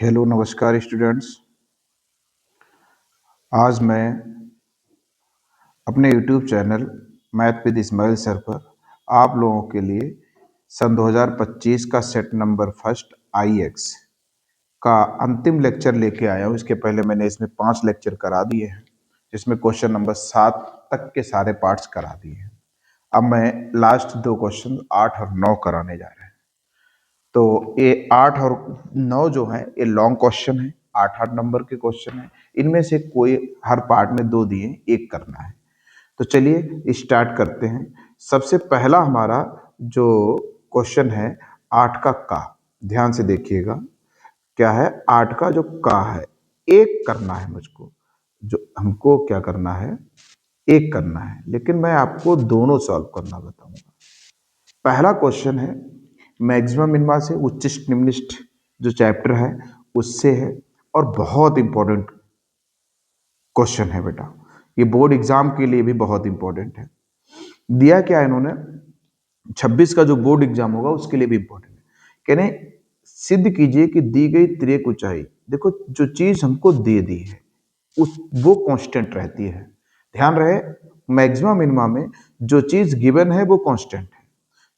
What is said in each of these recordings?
Hello नमस्कार students. आज मैं अपने YouTube channel math with Ismail sir पर आप लोगों के लिए सन 2025 का सेट नंबर फर्स्ट IX का अंतिम लेक्चर लेके आया हूँ। इसके पहले मैंने इसमें 5 लेक्चर करा दिए हैं, जिसमें क्वेश्चन नंबर 7 तक के सारे पार्ट्स करा दिए हैं। अब मैं लास्ट 2 क्वेश्चन 8 और 9 कराने जा रहे हैं। तो ये 8 और 9 जो है ये लॉन्ग क्वेश्चन है, 8 नंबर के क्वेश्चन है। इनमें से कोई हर पार्ट में 2 दिए, एक करना है। तो चलिए स्टार्ट करते हैं। सबसे पहला हमारा जो क्वेश्चन है 8 का ध्यान से देखिएगा। क्या है 8 का जो का है, एक करना है मुझको, जो हमको क्या करना है, एक करना है, लेकिन मैं आपको दोनों सॉल्व करना बताऊंगा। पहला क्वेश्चन है मैक्सिमम मिनिमा से उच्चिष्ट निम्निष्ट जो चैप्टर है उससे है, और बहुत इंपॉर्टेंट क्वेश्चन है बेटा। ये बोर्ड एग्जाम के लिए भी बहुत इंपॉर्टेंट है। दिया क्या है इन्होंने, 26 का जो बोर्ड एग्जाम होगा उसके लिए भी इंपॉर्टेंट है। कह रहे हैं, सिद्ध कीजिए कि दी गई तिर्यक ऊंचाई, देखो जो चीज हमको दे दी है उस वो कांस्टेंट रहती है। ध्यान रहे, मैक्सिमम मिनिमा में जो चीज गिवन है वो कांस्टेंट है।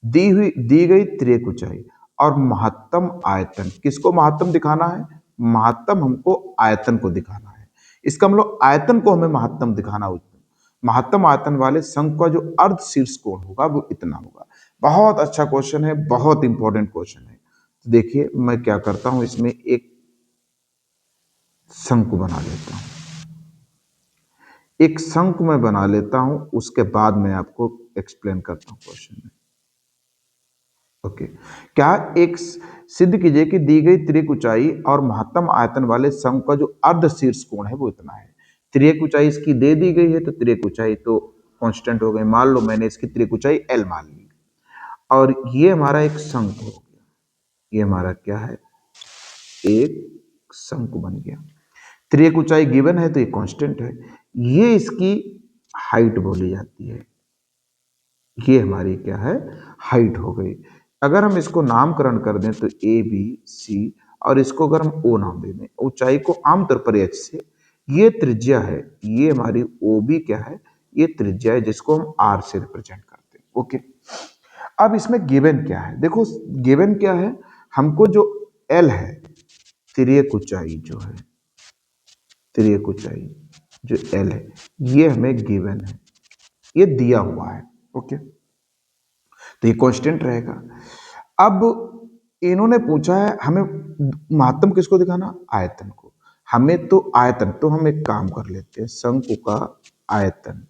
दी गई तिर्यक ऊंचाई और महत्तम आयतन, किसको महत्तम दिखाना है, महत्तम हमको आयतन को दिखाना है। इसका मतलब आयतन को हमें महत्तम दिखाना होता है। महत्तम आयतन वाले शंकु का जो अर्ध शीर्ष कोण होगा वो इतना होगा। बहुत अच्छा क्वेश्चन है, बहुत इंपॉर्टेंट क्वेश्चन है। तो देखिए मैं क्या करता हूं, इसमें एक शंकु बना लेता हूं। एक शंकु मैं बना लेता हूं, उसके बाद मैं आपको एक्सप्लेन करता हूं क्वेश्चन में। ओके, क्या एक सिद्ध कीजिए कि दी गई तिर्यक ऊंचाई और महत्तम आयतन वाले शंकु का जो अर्ध शीर्ष कोण है वो इतना है। तिर्यक ऊंचाई इसकी दे दी गई है, तो तिर्यक ऊंचाई तो कांस्टेंट हो गई। मान लो मैंने इसकी तिर्यक ऊंचाई L मान ली, और ये हमारा एक शंकु हो गया। ये हमारा क्या है, एक शंकु बन गया। तिर्यक ऊंचाई गिवन है तो ये कांस्टेंट है। ये इसकी हाइट बोली जाती है। ये हमारी क्या है, हाइट हो गई। अगर हम इसको नामकरण कर दें तो ABC, और इसको अगर हम O नाम दे दें, ऊंचाई को आमतौर पर H से, ये त्रिज्या है, ये हमारी OB क्या है, ये त्रिज्या है जिसको हम R से रिप्रेजेंट करते हैं। ओके, अब इसमें गिवन क्या है, देखो गिवन क्या है, हमको जो L है, तिर्यक ऊंचाई जो है, तिर्यक ऊंचाई जो L है, ये हमें गिवन है, ये दिया हुआ है। ओके, तो ये कांस्टेंट रहेगा। अब इन्होंने पूछा है हमें महत्तम किसको दिखाना, आयतन को। हमें तो आयतन, तो हम एक काम कर लेते हैं, शंकु का आयतन।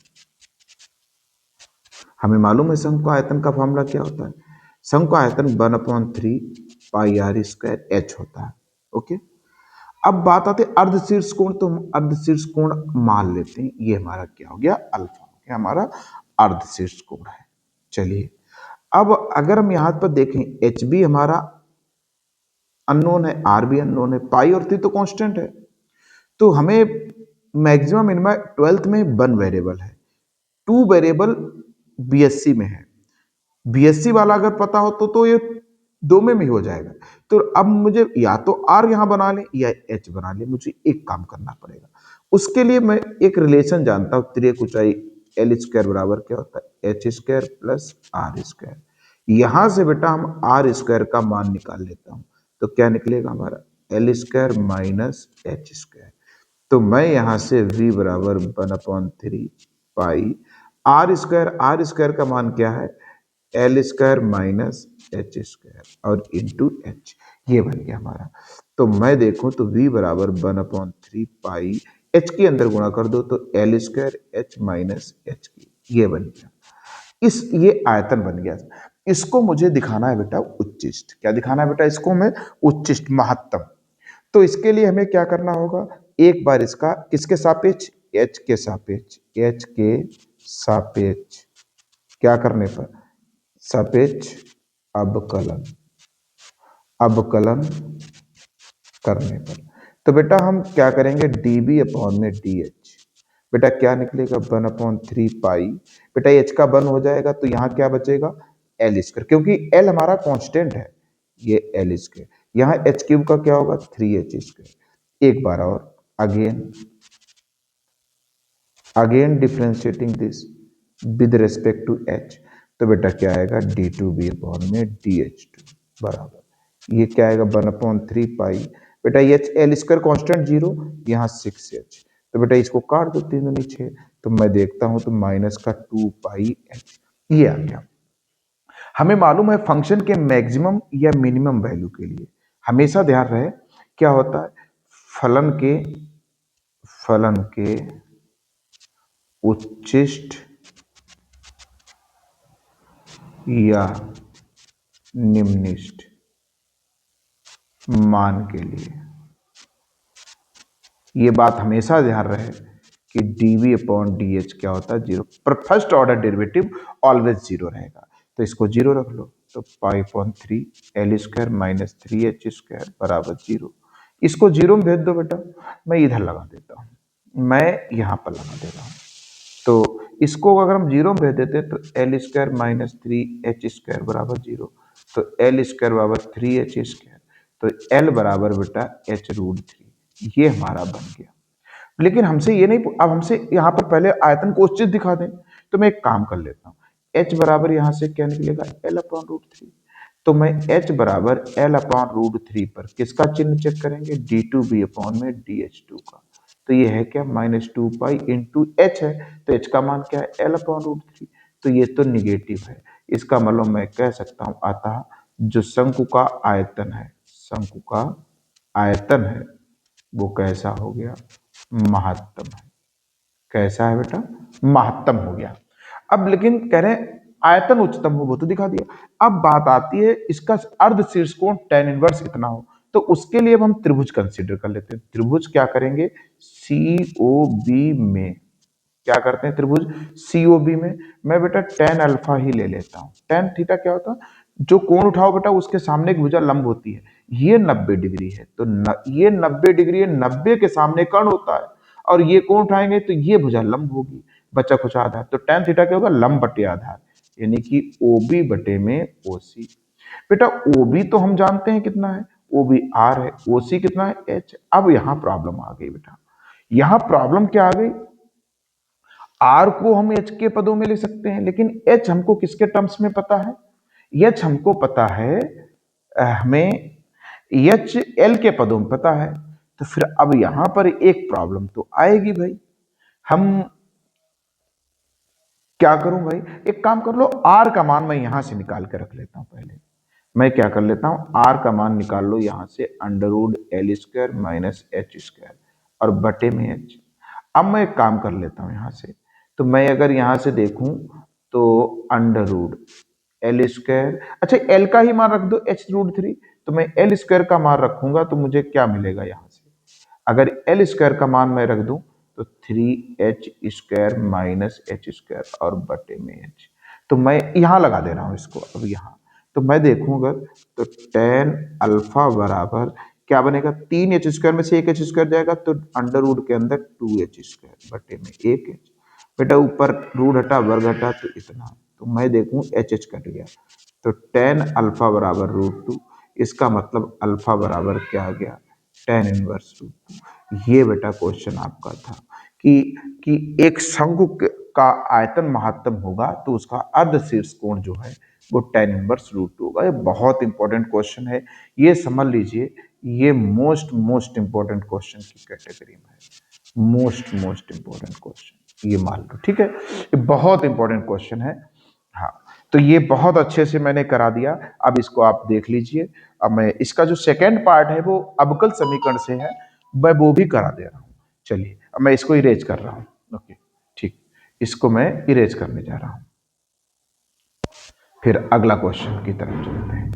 हमें मालूम है शंकु आयतन का फॉर्मूला क्या होता है, शंकु आयतन 1/3 पाई r स्क्वायर h होता है। ओके, अब बात आती है अर्ध शीर्ष कोण, तो हम अर्ध शीर्ष कोण मान लेते हैं, ये हमारा क्या हो गया, अल्फा हो गया, हमारा अर्ध शीर्ष कोण है। चलिए अब अगर हम यहां पर देखें, एच बी हमारा अननोन है, आर भी अननोन है, पाई और थी तो कांस्टेंट है। तो हमें मैक्सिमम मिनिमम 12th में 1 वेरिएबल है, 2 वेरिएबल बीएससी में है। बीएससी वाला अगर पता हो तो ये 2 में भी हो जाएगा। तो अब मुझे या तो आर यहां बना ले या एच बना ले, मुझे एक काम करना पड़ेगा। उसके लिए मैं एक रिलेशन जानता हूं, तिर्यक ऊंचाई L स्क्वायर बराबर क्या होता है, H square plus R square. यहां से बेटा हम आर स्क्वायर का मान निकाल लेता हूं, तो क्या निकलेगा हमारा, L square minus H square. तो मैं यहां से v बराबर 1/3 पाई आर स्क्वायर का मान क्या है, L square minus H square और इंटू एच, ये बन गया हमारा। तो मैं देखूं तो v बराबर 1/3 पाई, h के अंदर गुणा कर दो तो L square h minus H की, ये बन गया। ये आयतन बन गया। इसको मुझे दिखाना है बेटा उच्चिष्ट। क्या दिखाना है बेटा, इसको हमें उच्चिष्ट, महत्तम। तो इसके लिए हमें क्या करना होगा, एक बार इसका किसके सापेक्ष, h के सापेक्ष, h के सापेक्ष क्या करने पर, सापेक्ष अवकलन, अवकलन करने पर। तो बेटा हम क्या करेंगे, dB अपॉन में dh, बेटा क्या निकलेगा 1/3 पाई, बेटा h का 1 हो जाएगा तो यहाँ क्या बचेगा, L स्क्वायर, क्योंकि L हमारा कांस्टेंट है, ये L स्क्वायर, यहाँ एच क्यूब का क्या होगा 3h²। एक बार और again differentiating this with respect to H, तो बेटा क्या आएगा d2b में dh2 बराबर ये क्या आएगा 1/3 पाई। बेटा एच एल स्क्वायर कॉन्स्टेंट 0, यहाँ 6h, तो बेटा इसको काट दो 3 दूनी 6, तो मैं देखता हूं तो माइनस का 2πh ये आ गया। हमें मालूम है फंक्शन के मैक्सिमम या मिनिमम वैल्यू के लिए हमेशा ध्यान रहे क्या होता है, फलन के उच्चिष्ट या निम्निष्ट मान के लिए ये बात हमेशा ध्यान रहे कि dv/dh क्या होता है 0, पर फर्स्ट ऑर्डर डेरिवेटिव ऑलवेज 0 रहेगा, तो इसको 0 रख लो, तो π/3 l² - 3h² बराबर 0। इसको 0 में भेज दो बेटा, मैं इधर लगा देता हूं, मैं यहां पर लगा दे रहा हूं, तो इसको अगर हम 0 में भेज देते तो l² - 3h² बराबर 0, तो l² बराबर 3h², तो l बराबर बेटा h√3, ये हमारा बन गया। लेकिन हमसे ये नहीं, अब हमसे यहाँ पर पहले आयतन को उचित दिखा दें, तो मैं एक काम कर लेता हूँ, h बराबर यहाँ से क्या निकलेगा l/√3, तो मैं h बराबर l/√3 पर किसका चिन्ह चेक करेंगे d2b में dh2 का, तो ये है क्या -2π इंटू एच है, तो h का मान क्या है l/√3, तो ये तो निगेटिव है, इसका मतलब मैं कह सकता हूं अतः जो शंकु का आयतन है वो कैसा हो गया महत्तम है। कैसा है बेटा महत्तम हो गया। अब लेकिन कह रहे हैं आयतन उच्चतम हो, वो तो दिखा दिया। अब बात आती है इसका अर्ध शीर्ष कोण tan इनवर्स कितना हो, तो उसके लिए अब हम त्रिभुज कंसीडर कर लेते हैं। त्रिभुज क्या करेंगे COB में, क्या करते हैं त्रिभुज COB में, मैं बेटा tan अल्फा ही ले लेता हूं। tan थीटा क्या होता है, जो कोण उठाओ बेटा उसके सामने एक भुजा लंब होती है, ये 90 डिग्री है, तो ये 90 डिग्री है, 90 के सामने कर्ण होता है, और ये कोण उठाएंगे तो ये भुजा लंब होगी, बचा कुछ आधार, तो tan थीटा क्या होगा लंब बटे आधार, यानी कि OB बटे में OC। बेटा OB तो हम जानते हैं कितना है, OB R है, OC कितना है H। अब यहां प्रॉब्लम आ गई बेटा, यहां प्रॉब्लम क्या आ गई, R को हम H के पदों में ले सकते हैं, लेकिन H हमको किसके टर्म्स में पता है, H हमको पता है हमें H L के पदों में पता है, तो फिर अब यहां पर एक प्रॉब्लम तो आएगी भाई, हम क्या करूं भाई, एक काम कर लो R का मान मैं यहां से निकाल के रख लेता हूं, पहले मैं क्या कर लेता हूं R का मान निकाल लो यहां से √L² - H² और बटे में H। अब मैं एक काम कर लेता हूं यहां से, तो मैं अगर यहां से देखूं तो √L², अच्छा L का ही मान रख दो H√3, तो मैं L² का मान रखूंगा तो मुझे क्या मिलेगा यहां से, अगर L² का मान मैं रख दूं तो 3h² - h² और बटे में h, तो मैं यहां लगा दे रहा हूं इसको, अब यहां तो मैं देखूंगा तो tan अल्फा बराबर क्या बनेगा, 3h² में से 1h² जाएगा तो अंडर रूट के अंदर 2h² बटे में 1h, बेटा ऊपर रूट हटा वर्ग हटा तो इतना, तो मैं देखूं h कट गया, तो tan अल्फा बराबर √2, इसका मतलब अल्फा बराबर क्या आ गया tan इनवर्स √2। ये बेटा क्वेश्चन आपका था कि एक शंकु का आयतन महत्तम होगा तो उसका अर्ध शीर्ष कोण जो है वो tan इनवर्स √2 होगा। ये बहुत इंपॉर्टेंट क्वेश्चन है, ये समझ लीजिए, ये मोस्ट इंपॉर्टेंट क्वेश्चन की कैटेगरी में है, मोस्ट इंपॉर्टेंट क्वेश्चन, ये मान लो ठीक है, ये बहुत इंपॉर्टेंट क्वेश्चन है। हाँ, तो ये बहुत अच्छे से मैंने करा दिया, अब इसको आप देख लीजिए। अब मैं इसका जो सेकेंड पार्ट है वो अवकल समीकरण से है, मैं वो भी करा दे रहा हूँ। चलिए अब मैं इसको इरेज कर रहा हूँ, ओके ठीक, इसको मैं इरेज करने जा रहा हूँ, फिर अगला क्वेश्चन की तरफ चलते हैं।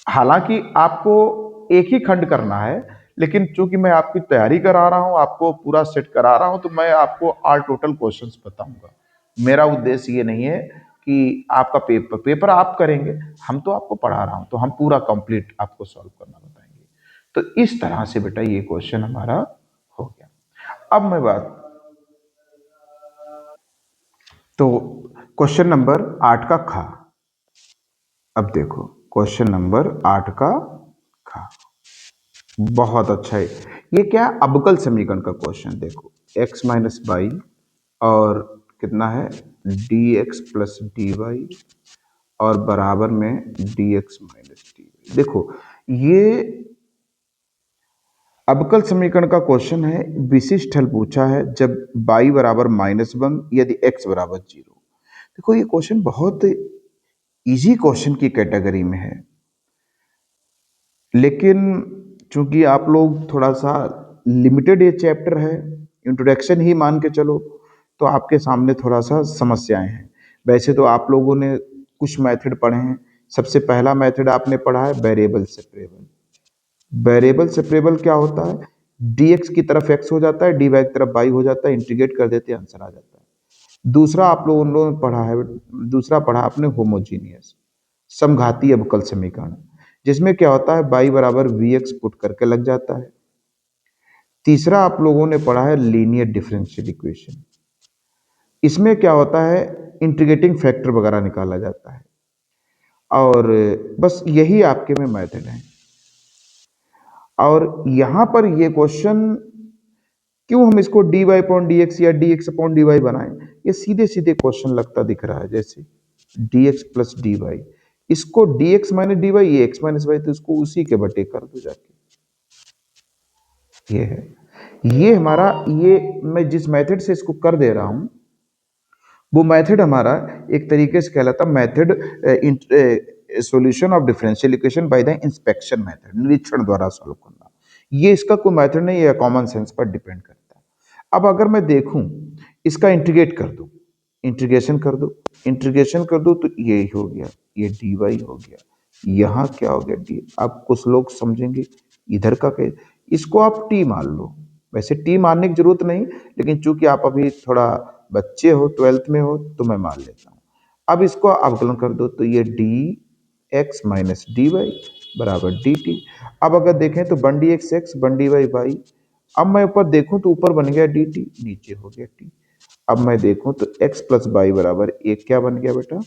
हालांकि आपको एक ही खंड करना है, लेकिन चूंकि मैं आपकी तैयारी करा रहा हूं, आपको पूरा सेट करा रहा हूं, तो मैं आपको ऑल टोटल क्वेश्चंस बताऊंगा। मेरा उद्देश्य ये नहीं है कि आपका पेपर आप करेंगे, हम तो आपको पढ़ा रहा हूं, तो हम पूरा कंप्लीट आपको सॉल्व करना बताएंगे। तो इस तरह से बेटा ये क्वेश्चन हमारा हो गया। अब मैं बात, तो क्वेश्चन नंबर 8 का खा, अब देखो क्वेश्चन नंबर 8 का रखा। बहुत अच्छा है। ये क्या है? अबकल समीकरण का क्वेश्चन। देखो x माइनस बाई और कितना है D X plus D Y और बराबर में D X minus D Y. देखो ये अबकल समीकरण का क्वेश्चन है, विशिष्ट हल पूछा है जब y बराबर -1 यदि x बराबर 0। देखो ये क्वेश्चन बहुत इजी क्वेश्चन की कैटेगरी में है, लेकिन चूंकि आप लोग थोड़ा सा लिमिटेड ये चैप्टर है, इंट्रोडक्शन ही मान के चलो, तो आपके सामने थोड़ा सा समस्याएं हैं। वैसे तो आप लोगों ने कुछ मेथड पढ़े हैं। सबसे पहला मेथड आपने पढ़ा है वेरिएबल सेपरेबल। वेरिएबल सेपरेबल क्या होता है? dx की तरफ x हो जाता है, dy की तरफ y हो जाता है, इंटीग्रेट कर देते हैं, आंसर आ जाता है। दूसरा आप लोगों ने पढ़ा है, दूसरा पढ़ा आपने होमोजीनियस समघातीय अवकल समीकरण, जिसमें क्या होता है y बराबर वी एक्स पुट करके लग जाता है। तीसरा आप लोगों ने पढ़ा है लीनियर डिफरेंशियल इक्वेशन। इसमें क्या होता है इंटीग्रेटिंग फैक्टर वगैरह निकाला जाता है। और बस यही आपके में मेथड है। और यहां पर ये क्वेश्चन क्यों हम इसको dy अपॉन डी एक्स या dx अपॉन डी वाई बनाएं? ये सीधे सीधे क्वेश्चन लगता दिख रहा है, जैसे dx प्लस डी वाई, इसको dx माइनस डी वाई, ये x माइनस वाई, तो इसको उसी के बटे कर दो जाके। ये है, ये हमारा, ये मैं जिस मेथड से इसको कर दे रहा हूं वो मेथड हमारा एक तरीके से कहलाता method solution of differential equation by the inspection method, निरीक्षण द्वारा सॉल्व करना। ये इसका कोई मेथड नहीं है, कॉमन सेंस पर डिपेंड करता है। अब अगर मैं देखूं इसका इंटीग्रेट कर दूं, इंटीग्रेशन कर दो, इंटीग्रेशन कर दो, तो ये हो गया, ये डी वाई हो गया, यहाँ क्या हो गया डी। अब कुछ लोग समझेंगे इधर का क्या, इसको आप टी मान लो। वैसे टी मानने की जरूरत नहीं, लेकिन चूंकि आप अभी थोड़ा बच्चे हो, 12th में हो, तो मैं मान लेता हूँ। अब इसको अवकलन कर दो, तो ये D X minus D Y बराबर डी टी। अब अगर देखें तो one D X one D Y Y. अब मैं ऊपर देखूं तो ऊपर बन गया डी टी, नीचे हो गया टी। अब मैं देखूं तो x प्लस वाई बराबर एक क्या बन गया बेटा,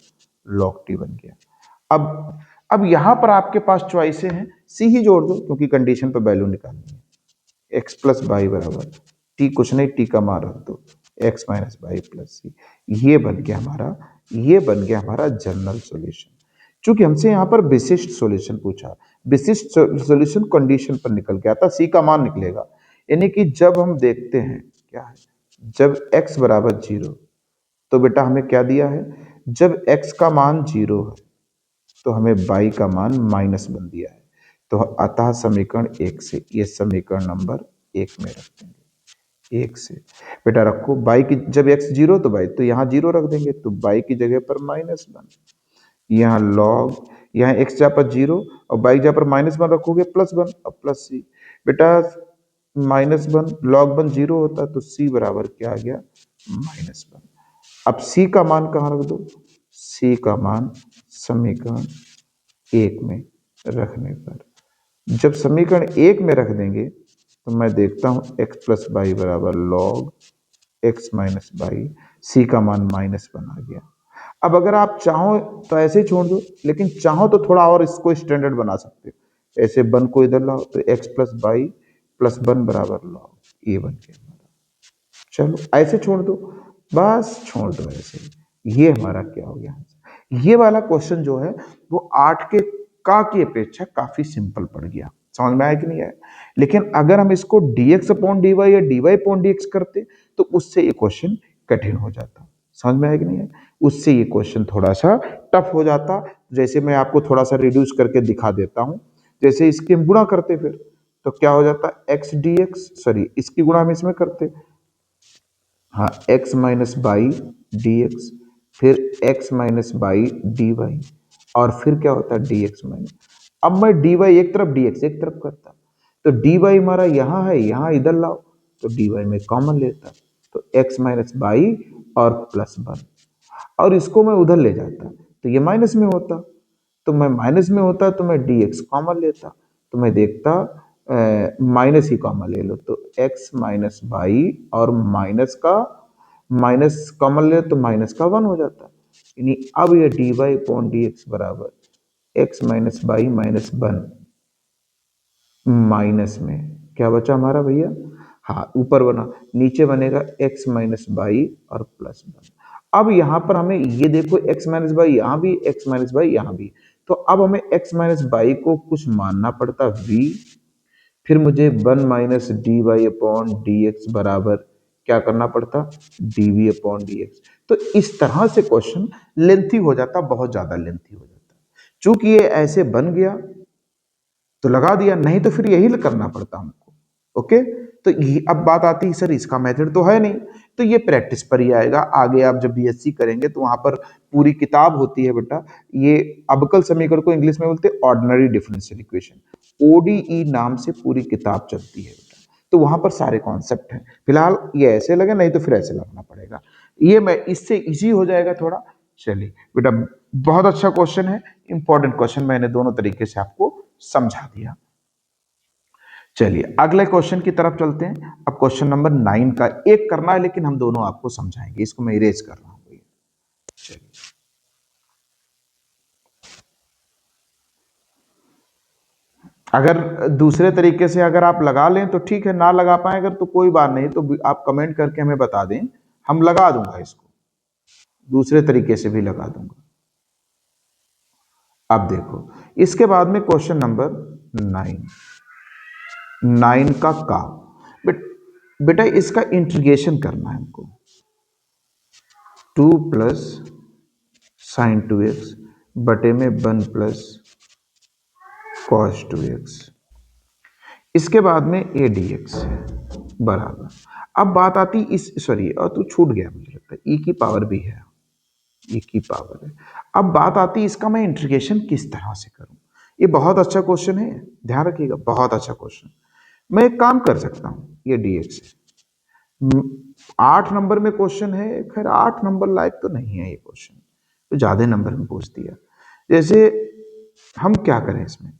लॉग टी बन गया। अब यहां पर आपके पास चॉइसें हैं, सी ही जोड़ दो क्योंकि कंडीशन पर वैल्यू निकालनी है। एक्स प्लस वाई बराबर टी, कुछ नहीं, टी का मान रख दो, एक्स माइनस वाई प्लस सी। ये बन गया हमारा, ये बन गया हमारा जनरल सॉल्यूशन। चूंकि हमसे यहाँ पर विशिष्ट सॉल्यूशन पूछा, विशिष्ट सॉल्यूशन कंडीशन पर निकल के आता, सी का मान निकलेगा। यानी कि जब हम देखते हैं क्या है, जब x बराबर 0, तो बेटा हमें क्या दिया है, जब x का मान 0 है तो हमें y का मान -1 दिया है। तो अतः समीकरण 1 से, ये समीकरण नंबर 1 में रख देंगे। 1 से बेटा रखो y की, जब x 0 तो y, तो यहाँ 0 रख देंगे, तो y की जगह पर -1, यहाँ लॉग, यहाँ x जहाँ पर 0 और y जहाँ पर -1 रखोगे +1 और प्लस सी। बेटा -1 लॉग 1 0 होता है, तो c बराबर क्या आ गया, -1। अब c का मान कहाँ रख दो, c का मान समीकरण 1 में रखने पर, जब समीकरण 1 में रख देंगे तो मैं देखता हूं x प्लस वाई बराबर लॉग x माइनस वाई, सी का मान -1 आ गया। अब अगर आप चाहो तो ऐसे ही छोड़ दो, लेकिन चाहो तो थोड़ा और इसको स्टैंडर्ड बना सकते हो। ऐसे 1 को इधर लाओ तो x प्लस वाई प्लस 1 बराबर लॉग, ये बन गया हमारा। चलो ऐसे छोड़ दो, बस छोड़ दो ऐसे। ये हमारा क्या हो गया, ये वाला क्वेश्चन जो है वो 8 के का की अपेक्षा काफी सिंपल पड़ गया। समझ में आया कि नहीं आया? लेकिन अगर हम इसको dx अपॉन dy या dy अपॉन dx करते तो उससे ये क्वेश्चन कठिन हो जाता। समझ में आया कि नहीं आया? उससे ये क्वेश्चन थोड़ा सा टफ हो जाता। जैसे मैं आपको थोड़ा सा रिड्यूस करके दिखा देता हूं, जैसे इसकी हम गुणा करते फिर तो क्या हो जाता, x dx, सॉरी इसकी गुणा हम इसमें करते, हाँ x minus Y D X, फिर x minus Y D Y, और फिर क्या होता है डी एक्स माइनस। अब मैं डी वाई एक तरफ डी एक्स एक तरफ करता, तो डी वाई हमारा यहाँ है, यहाँ इधर लाओ तो डी वाई में कॉमन लेता, तो x माइनस बाई और प्लस 1, और इसको मैं उधर ले जाता तो ये माइनस में होता, तो मैं माइनस में होता तो मैं डी एक्स कॉमन लेता, तो मैं देखता माइनस ही कॉमन ले लो, तो x माइनस बाई और माइनस कॉमन ले तो माइनस का 1 हो जाता। यानी अब ये D Y upon D X बराबर X minus Y minus 1, minus में क्या बचा हमारा भैया, हाँ ऊपर बना, नीचे बनेगा x माइनस बाई और प्लस वन। अब यहां पर हमें ये देखो x माइनस बाई यहां भी, x माइनस बाई यहां भी, तो अब हमें x माइनस बाई को कुछ मानना पड़ता v, फिर मुझे one minus D Y upon D X बराबर क्या करना पड़ता, D V upon D X. तो इस तरह से क्वेश्चन लेंथी हो जाता, बहुत ज्यादा लेंथी हो जाता। चूंकि ये ऐसे बन गया तो लगा दिया, नहीं तो फिर यही करना पड़ता हमको। ओके, तो ये अब बात आती है सर इसका मेथड तो है नहीं, तो ये प्रैक्टिस पर ही आएगा। आगे आप जब बीएससी करेंगे तो वहां पर पूरी किताब होती है बेटा, ये अबकल समीकरण को इंग्लिश में बोलते हैं ऑर्डिनरी डिफरेंशियल इक्वेशन, ओडीई नाम से पूरी किताब चलती है बेटा। तो वहां पर सारे कॉन्सेप्ट हैं। फिलहाल ये ऐसे लगे, नहीं तो फिर ऐसे लगना पड़ेगा। ये मैं इससे इजी हो जाएगा थोड़ा। चलिए बेटा, बहुत अच्छा क्वेश्चन है, इंपॉर्टेंट क्वेश्चन, मैंने दोनों तरीके से आपको समझा दिया। चलिए अगले क्वेश्चन की तरफ चलते हैं। अब क्वेश्चन नंबर 9 का एक करना है, लेकिन हम दोनों आपको समझाएंगे, इसको मैं इरेज कर रहा हूं भैया। चलिए, अगर दूसरे तरीके से अगर आप लगा लें तो ठीक है, ना लगा पाए अगर तो कोई बात नहीं, तो आप कमेंट करके हमें बता दें, हम लगा दूंगा इसको, दूसरे तरीके से भी लगा दूंगा। अब देखो, इसके बाद में क्वेश्चन नंबर 9, 9 का बेट, बेटा इसका इंटीग्रेशन करना है हमको। 2 प्लस साइन 2x बटे में 1 प्लस कॉस 2x, इसके बाद में ए डी एक्स है बराबर। अब बात आती इस, सॉरी और तो छूट गया मुझे लगता है, ई की पावर भी है, ई की पावर है। अब बात आती इसका मैं इंटीग्रेशन किस तरह से करूं। ये बहुत अच्छा क्वेश्चन है, ध्यान रखिएगा, बहुत अच्छा क्वेश्चन। मैं एक काम कर सकता हूं, ये डी एक्स है, 8 नंबर में क्वेश्चन है, खैर 8 नंबर लायक तो नहीं है ये क्वेश्चन, तो ज्यादा नंबर में पूछ दिया। जैसे हम क्या करें इसमें,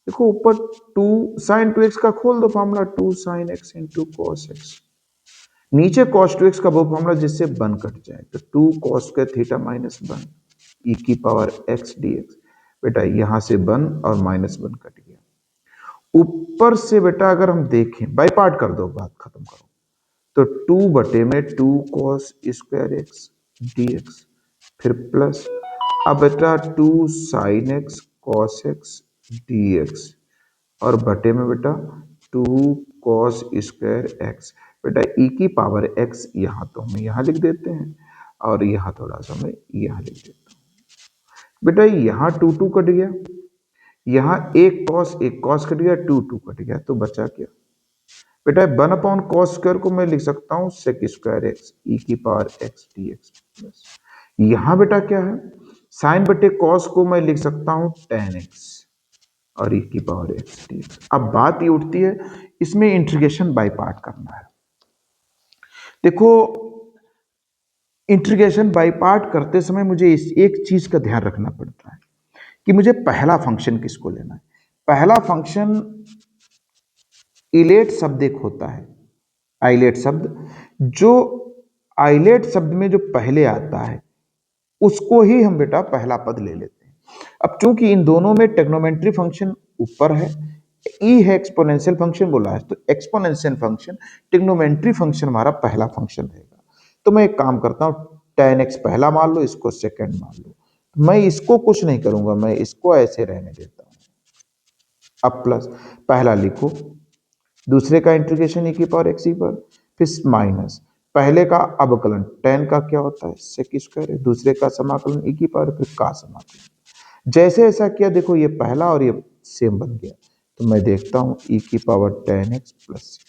देखो ऊपर 2 साइन 2x का खोल दो formula, 2 sine x into cos X, नीचे कॉस 2x का वो फॉर्मूला जिससे 1 कट जाए, तो 2 कॉस स्क्वायर थीटा माइनस 1 ई की पावर x dx। बेटा यहां से 1 और -1 कट गया। ऊपर से बेटा अगर हम देखें, बाई पार्ट कर दो, बात खत्म करो, तो 2 बटे में 2 cos square x D X, फिर प्लस, अब बेटा 2 sine x cos x D x, और बटे में बेटा 2 कॉस स्क्वायर एक्स। बेटा ई की पावर एक्स यहाँ तो हम यहाँ लिख देते हैं, और यहाँ थोड़ा सा मैं यहाँ लिख देता हूँ। बेटा यहाँ 2 कट गया, यहाँ एक कॉस कट गया, 2 कट गया, तो बचा क्या बेटा, 1/cos स्क्वायर को मैं लिख सकता हूँ सेक स्क्वायर एक्स ई की power x D X plus, यहाँ बेटा क्या है, साइन बटे कॉस को मैं लिख सकता हूँ टेन एक्स और ई की पावर एक्स डी एक्स। अब बात ये उठती है, इसमें इंटीग्रेशन बाय पार्ट करना है। देखो इंटीग्रेशन बाय पार्ट करते समय मुझे इस एक चीज का ध्यान रखना पड़ता है कि मुझे पहला फंक्शन किसको लेना है। पहला फंक्शन इलेट शब्द एक होता है, आइलेट शब्द, जो आइलेट शब्द में जो पहले आता है उसको ही हम बेटा पहला पद ले लेते हैं। अब चूंकि इन दोनों में टेग्नोमेट्री फंक्शन ऊपर है, ई है एक्सपोनेंशियल फंक्शन बोला है, तो एक्सपोनेंशियल फंक्शन टिग्नोमेट्री फंक्शन हमारा पहला फंक्शन रहेगा। तो मैं एक काम करता हूं, tan x पहला मान लो, इसको सेकंड मान लो, मैं इसको कुछ नहीं करूंगा, मैं इसको ऐसे रहने देता हूं। अब प्लस पहला लिखो, दूसरे का इंटीग्रेशन ई की पावर एक्स ई पर, फिर माइनस पहले का अवकलन tan का क्या होता है सेक स्क्वायर, दूसरे का समाकलन ई की पावर फिर का समाकलन। जैसे ऐसा किया देखो, ये पहला और ये सेम बन गया, तो मैं देखता हूं ई की पावर tan x प्लस,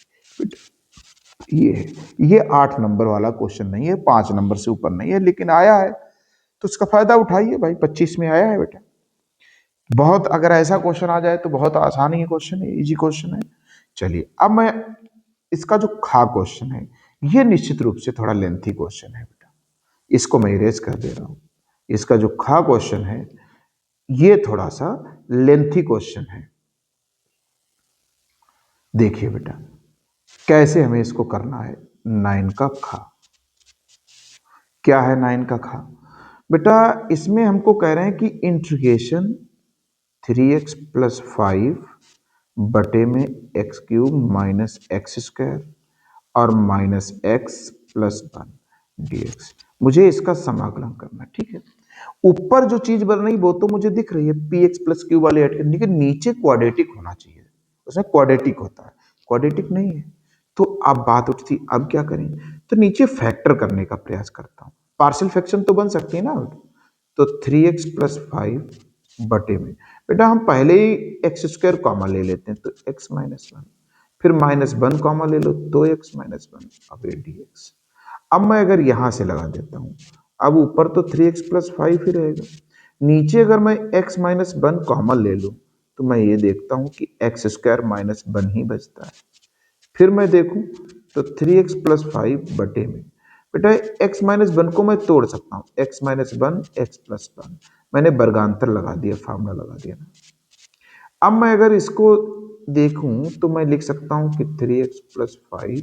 ये है, ये 8 नंबर वाला क्वेश्चन नहीं है, 5 नंबर से ऊपर नहीं है, लेकिन आया है तो उसका फायदा उठाइए भाई, 25 में आया है बेटा। बहुत अगर ऐसा क्वेश्चन आ जाए तो बहुत आसान ही क्वेश्चन है, इजी क्वेश्चन है। चलिए अब मैं इसका जो खा क्वेश्चन है, ये निश्चित रूप से थोड़ा लेंथी क्वेश्चन है बेटा, इसको मैं इरेज कर दे रहा हूं। इसका जो खा क्वेश्चन है ये थोड़ा सा लेंथी क्वेश्चन है। देखिए बेटा कैसे हमें इसको करना है। 9 का खा क्या है, 9 का खा बेटा, इसमें हमको कह रहे हैं कि इंटीग्रेशन 3x प्लस 5 बटे में X cube minus X square और minus X plus one D X. मुझे इसका समाकलन करना है, ठीक है। ऊपर जो चीज बन रही वो तो मुझे दिख रही है, पी एक्स प्लस क्यू वाले ऐड करने के, नीचे क्वाड्रेटिक होना चाहिए, उसमें क्वाड्रेटिक होता है, क्वाड्रेटिक नहीं है। तो अब बात उठती, अब क्या करें, तो नीचे फैक्टर करने का प्रयास करता हूँ, पार्शियल फ्रैक्शन तो बन सकती है ना। तो 3x+5 बटे में, बेटा हम पहले ही एक्स स्क्वायर कॉमा ले लेते हैं, तो x-1, फिर -1 कॉमा ले लो, तो x-1, अब ये dx। अब मैं अगर यहां से लगा देता हूं, अब ऊपर तो 3x+5 ही रहेगा, नीचे अगर मैं x-1 कॉमन ले लूं, तो मैं ये देखता हूं कि x² - 1 ही बचता है। फिर मैं देखूं तो 3x+5 बटे में, बेटा x-1 को मैं तोड़ सकता हूं, x-1 x+1, मैंने वर्गांतर लगा दिया, फार्मूला लगा दिया ना। अब मैं अगर इसको देखूं तो मैं लिख सकता हूं कि 3x+5,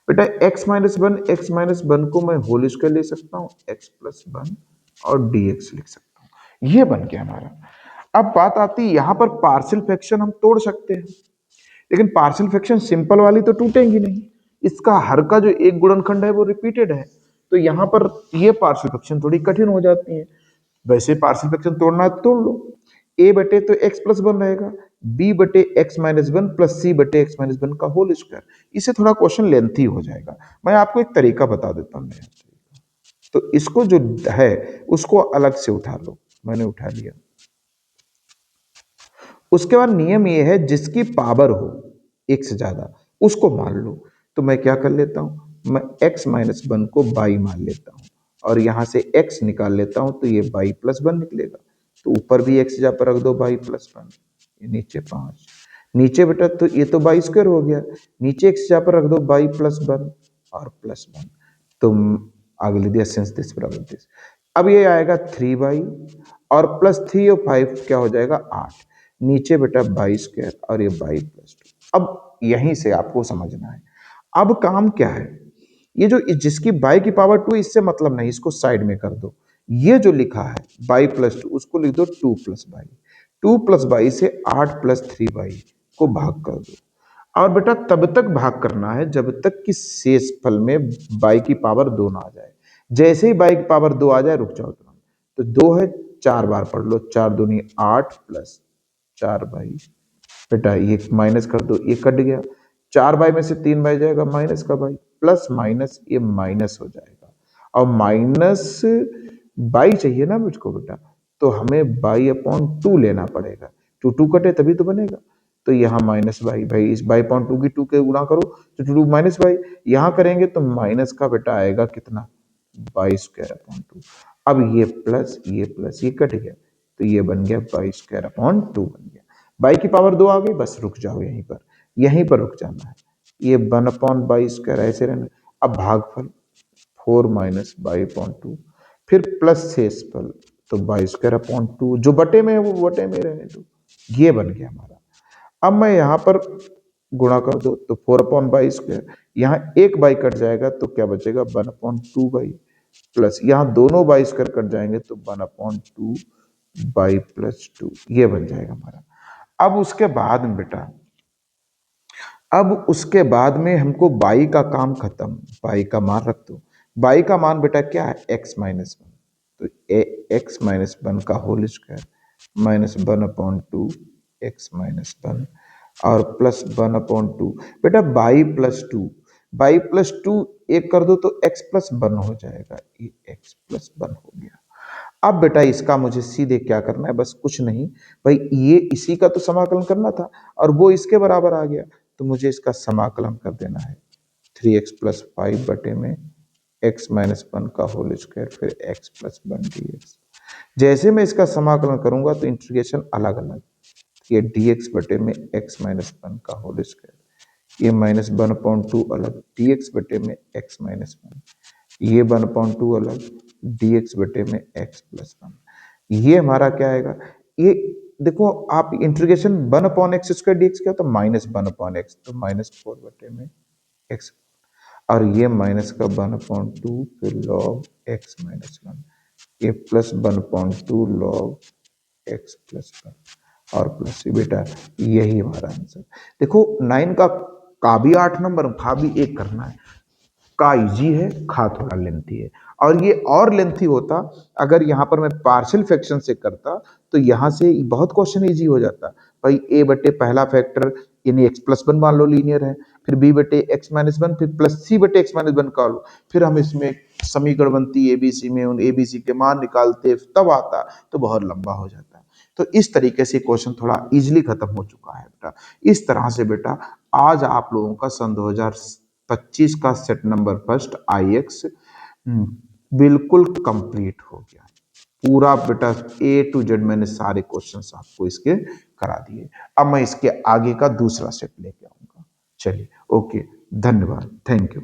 बेटा x-1 को मैं होल स्क्वायर ले सकता हूं, x+1 और dx लिख सकता हूं, ये बन गया हमारा। अब बात आती है यहां पर पार्शियल फ्रैक्शन हम तोड़ सकते हैं, लेकिन पार्शियल फ्रैक्शन सिंपल वाली तो टूटेंगी नहीं, इसका हर का जो एक गुणनखंड है वो रिपीटेड है, तो यहां पर ये पार्शियल फ्रैक्शन थोड़ी कठिन हो जाती है। वैसे पार्शियल फ्रैक्शन तोड़ना है तो तोड़ लो, ए बटे तो x+1 रहेगा, बी बटे x-1 प्लस सी बटे x-1 का होल स्क्वायर। इससे थोड़ा क्वेश्चन लेंथी हो जाएगा, मैं आपको एक तरीका बता देता हूँ। तो इसको जो है उसको अलग से उठा लो, मैंने उठा लिया। उसके बाद नियम ये है, जिसकी पावर हो एक से ज्यादा उसको मान लो। तो मैं क्या कर लेता हूं, मैं x-1 को बाई मान लेता हूं, और यहां से x निकाल लेता हूं, तो ये बाई+1 निकलेगा। तो ऊपर भी x जगह पर रख दो, बाई+1, ये नीचे 5, नीचे बेटा तो ये तो बाई स्क्वायर हो गया, नीचे x जगह पर रख दो, बाई+1 और +1, तुम आगे लिख दिया सिंस दिस बराबर दिस। अब ये आएगा 3 और +3 और 5 क्या हो जाएगा 8, नीचे बेटा बाई स्क्वायर और ये बाई+2। अब यहीं से आपको समझना है, अब काम क्या है, ये जो जिसकी बाई की पावर 2, इससे मतलब नहीं, इसको साइड में कर दो। ये जो लिखा है बाई+2, उसको लिख दो 2+बाई, 2+बाई से 8+3 बाई को भाग कर दो। और बेटा तब तक भाग करना है जब तक कि शेष फल में बाई की पावर 2 ना आ जाए। जैसे ही बाई की पावर 2 आ जाए रुक जाओ तुरंत। तो 2 है, 4 बार पढ़ लो, 4 दूनी 8 प्लस 4 बाई, बेटा ये माइनस कर दो, ये कट गया, 4 बाई में से 3 बाई जाएगा, माइनस का बाई, प्लस माइनस ये माइनस हो जाएगा, और माइनस बाई चाहिए ना मुझको बेटा, तो हमें बाई/2 लेना पड़ेगा, टू टू कटे तभी तो बनेगा। तो यहाँ माइनस बाई, भाई इस बाई/2 की 2 के गुणा करो तो 2 माइनस बाई, यहाँ करेंगे तो माइनस का बेटा आएगा कितना, बाई²/2। अब ये प्लस ये कट गया, तो ये बन गया बाई²/2 बन गया। बाई की पावर 2 आ गई, बस रुक जाओ यहीं पर रुक जाना है, ये 1/बाई² ऐसे रहना। अब भागफल 4 - बाई/2, फिर प्लस शेषफल, तो बाई²/2, जो बटे में है वो बटे में रहने दो, ये बन गया हमारा। अब मैं यहां पर गुणा कर दो, तो 4/बाई², यहाँ एक बाई कट जाएगा तो क्या बचेगा 1/2 बाई, प्लस यहाँ दोनों बाई² कट जाएंगे तो 1/2 बाई+2, ये बन जाएगा हमारा। अब उसके बाद में बेटा, अब उसके बाद में हमको बाई का काम खत्म, बाई का मान रख दो। बाई का मान बेटा क्या है, x-1, तो x-1 का होल स्क्वायर -1/2 x-1 और +1/2, बेटा बाई+2, बाई+2 एक कर दो तो x+1 हो जाएगा, ये x+1 हो गया। अब बेटा इसका मुझे सीधे क्या करना है, बस कुछ नहीं भाई, ये इसी का तो समाकलन करना था और वो इसके बराबर आ गया, तो मुझे इसका समाकलन कर देना है, 3x+5 बटे में x-1 का होल स्क्वायर फिर x+1 dx। जैसे मैं इसका समाकलन करूंगा तो इंटीग्रेशन अलग अलग, ये dx बटे में x-1 का होल स्क्वायर, ये -1/2 अलग, dx बटे में x-1, ये 1/2 अलग, dx बटे में x+1, ये हमारा क्या आएगा, ये देखो आप इंटीग्रेशन 1/x² dx क्या होता है, -1/x, तो -4 बटे में x, और ये माइनस का 1/2 फिर log x-1, ये +1/2 log x+1, और प्लस सी बेटा, यही हमारा आंसर। देखो 9 का भी 8 नंबर, खा भी एक करना है। का इजी है, खा थोड़ा लेंथी है। और ये और लेंथी होता अगर यहाँ पर मैं पार्शियल फ्रैक्शन से करता, तो यहाँ से बहुत क्वेश्चन इजी हो जाता। भाई ए बटे पहला फैक्टर यानी एक्स प्लस वन मान लो लीनियर है, फिर बी बटे एक्स माइनस वन, फिर प्लस सी बटे एक्स माइनस वन का लो, फिर हम इसमें समीकरण बनती एबीसी में, उन एबीसी के मान निकालते तब आता, तो बहुत लंबा हो जाता। तो इस तरीके से क्वेश्चन थोड़ा इजीली खत्म हो चुका है बेटा। इस तरह से बेटा आज आप लोगों का सन 2025 का सेट नंबर फर्स्ट IX बिल्कुल कंप्लीट हो गया। पूरा बेटा A to Z मैंने सारे क्वेश्चंस आपको इसके करा दिए। अब मैं इसके आगे का दूसरा सेट लेके आऊंगा। चलिए, ओके, धन्यवाद, थैंक यू।